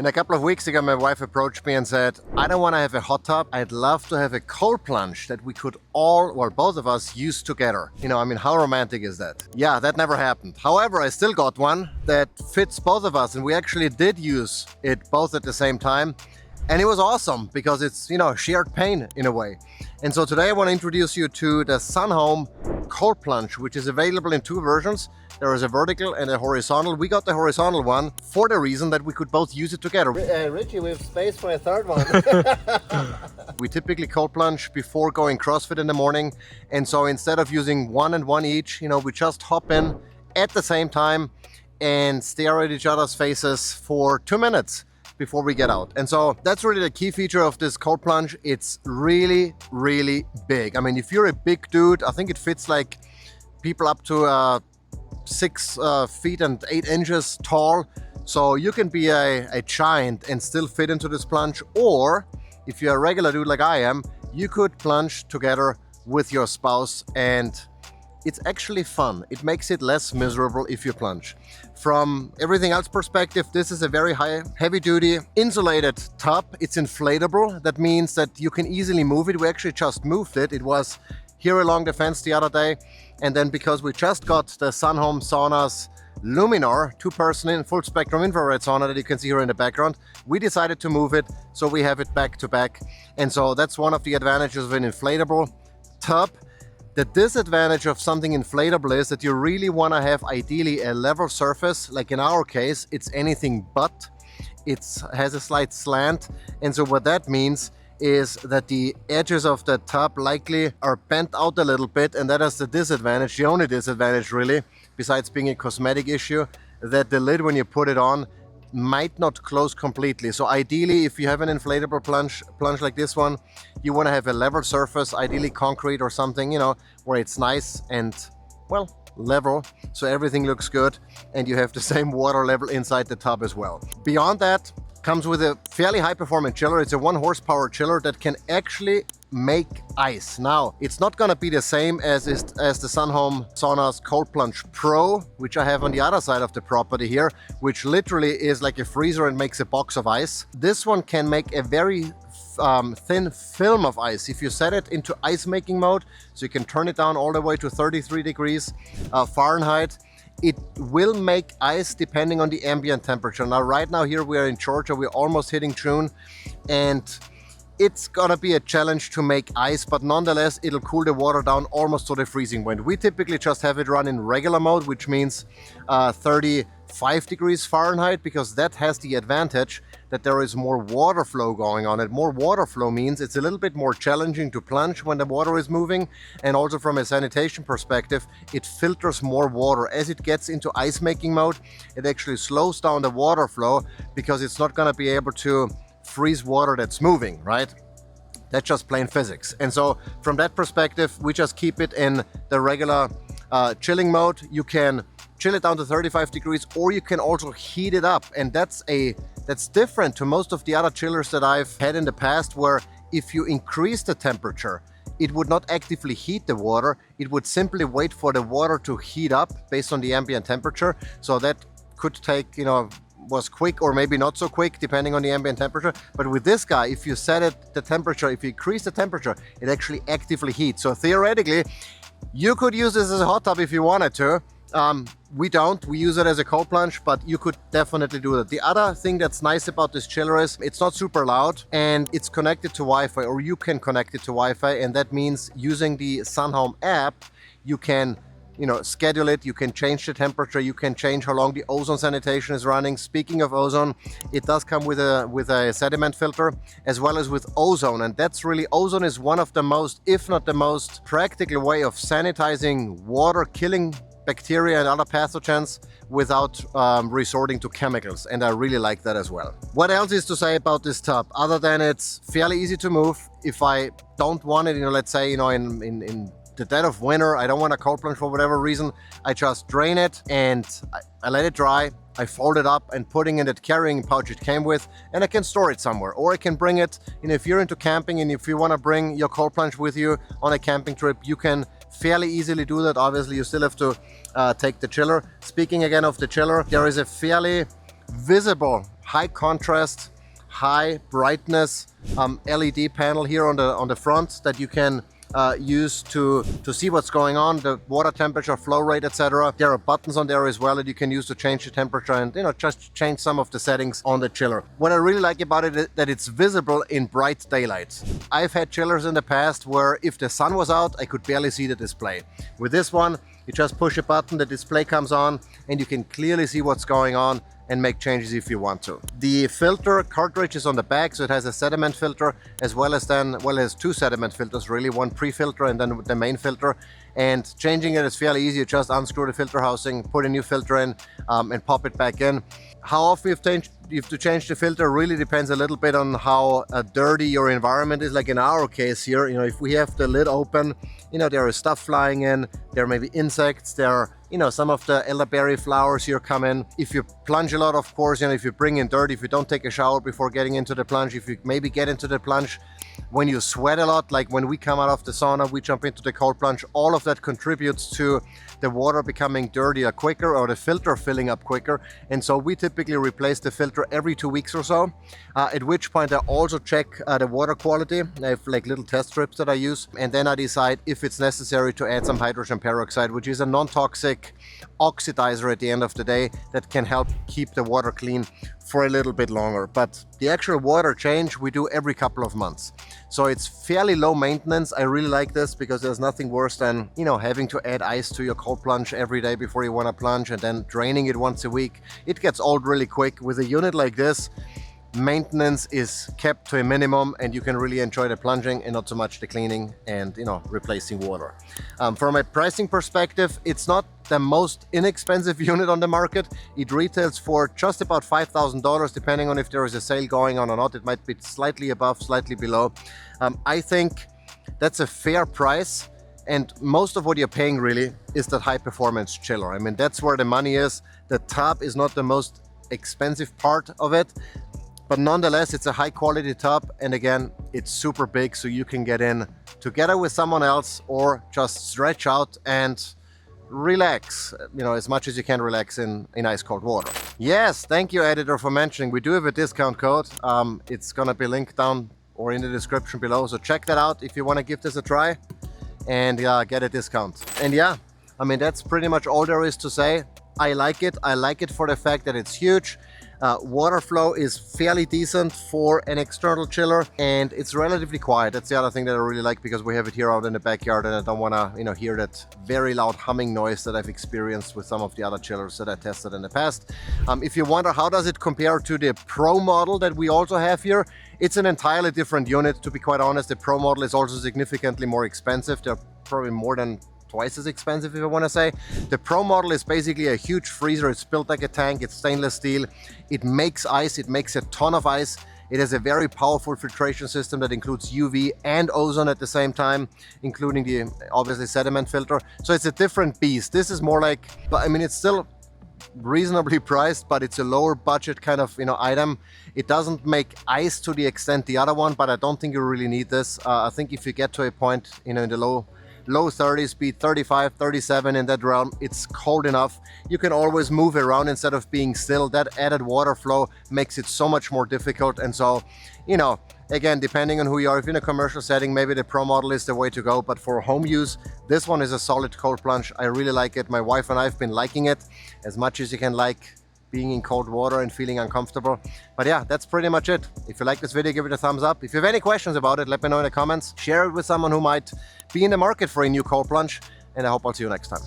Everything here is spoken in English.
And a couple of weeks ago, my wife approached me and said, I don't want to have a hot tub. I'd love to have a cold plunge that we could all, well, both of us use together. You know, I mean, how romantic is that? Yeah, that never happened. However, I still got one that fits both of us, and we actually did use it both at the same time. And it was awesome because it's, you know, shared pain in a way. And so today I want to introduce you to the Sunhome Cold Plunge, which is available in two versions. There is a vertical and a horizontal. We got the horizontal one for the reason that we could both use it together. Richie, we have space for a third one. We typically cold plunge before going CrossFit in the morning. And so instead of using one and one each, you know, we just hop in at the same time and stare at each other's faces for 2 minutes before we get out. And so that's really the key feature of this cold plunge. It's really, really big. I mean, if you're a big dude, I think it fits like people up to 6 feet and 8 inches tall. So you can be a giant and still fit into this plunge. Or if you're a regular dude like I am, you could plunge together with your spouse, and it's actually fun. It makes it less miserable if you plunge. From everything else perspective, this is a very heavy duty insulated tub. It's inflatable. That means that you can easily move it. We actually just moved it. It was here along the fence the other day. And then because we just got the Sunhome Sauna's Luminar 2-person full spectrum infrared sauna that you can see here in the background, we decided to move it so we have it back to back. And so that's one of the advantages of an inflatable tub. The disadvantage of something inflatable is that you really want to have ideally a level surface. Like in our case, it's anything but. It has a slight slant. And so what that means is that the edges of the tub likely are bent out a little bit, and that is the disadvantage, the only disadvantage really, besides being a cosmetic issue, that the lid when you put it on might not close completely. So ideally, if you have an inflatable plunge like this one, you want to have a level surface, ideally concrete or something, you know, where it's nice and, well, level, so everything looks good and you have the same water level inside the tub as well. Beyond that, comes with a fairly high performance chiller. It's a 1 horsepower chiller that can actually make ice. Now, it's not gonna be the same as the Sunhome Sauna's Cold Plunge Pro, which I have on the other side of the property here, which literally is like a freezer and makes a box of ice. This one can make a very thin film of ice. If you set it into ice making mode, so you can turn it down all the way to 33 degrees Fahrenheit, it will make ice depending on the ambient temperature. Now, right now here we are in Georgia, we're almost hitting June, and it's gonna be a challenge to make ice, but nonetheless, it'll cool the water down almost to the freezing point. We typically just have it run in regular mode, which means 35 degrees Fahrenheit, because that has the advantage that there is more water flow going on. And more water flow means it's a little bit more challenging to plunge when the water is moving. And also from a sanitation perspective, it filters more water. As it gets into ice making mode, it actually slows down the water flow because it's not gonna be able to freeze water that's moving, right? That's just plain physics. And so from that perspective, we just keep it in the regular chilling mode. You can chill it down to 35 degrees, or you can also heat it up. And that's different to most of the other chillers that I've had in the past, where if you increase the temperature, it would not actively heat the water. It would simply wait for the water to heat up based on the ambient temperature. So that could take, you know, was quick or maybe not so quick depending on the ambient temperature. But with this guy, if you set it the temperature, if you increase the temperature, it actually actively heats. So theoretically, you could use this as a hot tub if you wanted to. We don't, we use it as a cold plunge, but you could definitely do that. The other thing that's nice about this chiller is it's not super loud and it's connected to Wi-Fi, or you can connect it to Wi-Fi. And that means using the Sunhome app, you can, you know, schedule it, you can change the temperature, you can change how long the ozone sanitation is running. Speaking of ozone, it does come with a sediment filter as well as with ozone, and that's really, ozone is one of the most, if not the most practical way of sanitizing water, killing bacteria and other pathogens without resorting to chemicals, and I really like that as well. What else is to say about this tub other than it's fairly easy to move? If I don't want it, you know, let's say, you know, in the dead of winter, I don't want a cold plunge for whatever reason, I just drain it and I let it dry. I fold it up and putting in that carrying pouch it came with, and I can store it somewhere, or I can bring it, you know, if you're into camping and if you want to bring your cold plunge with you on a camping trip, you can fairly easily do that. Obviously, you still have to take the chiller. Speaking again of the chiller, there is a fairly visible, high contrast, high brightness LED panel here on the front that you can use to see what's going on, the water temperature, flow rate, etc. There are buttons on there as well that you can use to change the temperature and just change some of the settings on the chiller. What I really like about it is that it's visible in bright daylight. I've had chillers in the past where if the sun was out, I could barely see the display. With this one, you just push a button, the display comes on, and you can clearly see what's going on and make changes if you want to. The filter cartridge is on the back, so it has a sediment filter as well as it has two sediment filters really, one pre-filter and then the main filter. And changing it is fairly easy. You just unscrew the filter housing, put a new filter in and pop it back in. How often you have to change the filter really depends a little bit on how dirty your environment is. Like in our case here, if we have the lid open, there is stuff flying in, there may be insects, there are some of the elderberry flowers here come in. If you plunge a lot, of course, if you bring in dirt, if you don't take a shower before getting into the plunge, if you maybe get into the plunge when you sweat a lot, like when we come out of the sauna, we jump into the cold plunge, all of that contributes to the water becoming dirtier quicker or the filter filling up quicker. And so we typically replace the filter every 2 weeks or so, at which point I also check the water quality. I have like little test strips that I use, and then I decide if it's necessary to add some hydrogen peroxide, which is a non-toxic oxidizer at the end of the day that can help keep the water clean for a little bit longer. But the actual water change we do every couple of months. So it's fairly low maintenance. I really like this because there's nothing worse than, having to add ice to your cold plunge every day before you want to plunge and then draining it once a week. It gets old really quick. With a unit like this, maintenance is kept to a minimum and you can really enjoy the plunging and not so much the cleaning and replacing water. From a pricing perspective, it's not the most inexpensive unit on the market. It retails for just about $5,000 depending on if there is a sale going on or not. It might be slightly above, slightly below. I think that's a fair price, and most of what you're paying really is that high performance chiller. I mean, that's where the money is. The tub is not the most expensive part of it, but nonetheless, it's a high quality tub, and again, it's super big, so you can get in together with someone else or just stretch out and relax, as much as you can relax in ice cold water. Yes, thank you, editor, for mentioning we do have a discount code. It's gonna be linked down or in the description below, so check that out if you want to give this a try and get a discount. And yeah, I mean, that's pretty much all there is to say. I like it. I like it for the fact that it's huge. Water flow is fairly decent for an external chiller, and it's relatively quiet. That's the other thing that I really like, because we have it here out in the backyard and I don't want to hear that very loud humming noise that I've experienced with some of the other chillers that I tested in the past. If you wonder how does it compare to the Pro model that we also have here, it's an entirely different unit. To be quite honest, the Pro model is also significantly more expensive. They're probably more than twice as expensive, if I want to say. The Pro model is basically a huge freezer. It's built like a tank. It's stainless steel. It makes ice. It makes a ton of ice. It has a very powerful filtration system that includes UV and ozone at the same time, including the obviously sediment filter. So it's a different beast. This is more like, I mean, it's still reasonably priced, but it's a lower budget kind of item. It doesn't make ice to the extent the other one, but I don't think you really need this. I think if you get to a point in the low 30s, be 35, 37, in that realm, it's cold enough. You can always move around instead of being still. That added water flow makes it so much more difficult. And so, again, depending on who you are, if you're in a commercial setting, maybe the Pro model is the way to go. But for home use, this one is a solid cold plunge. I really like it. My wife and I have been liking it as much as you can like being in cold water and feeling uncomfortable. But yeah, that's pretty much it. If you like this video, give it a thumbs up. If you have any questions about it, let me know in the comments. Share it with someone who might be in the market for a new cold plunge, and I hope I'll see you next time.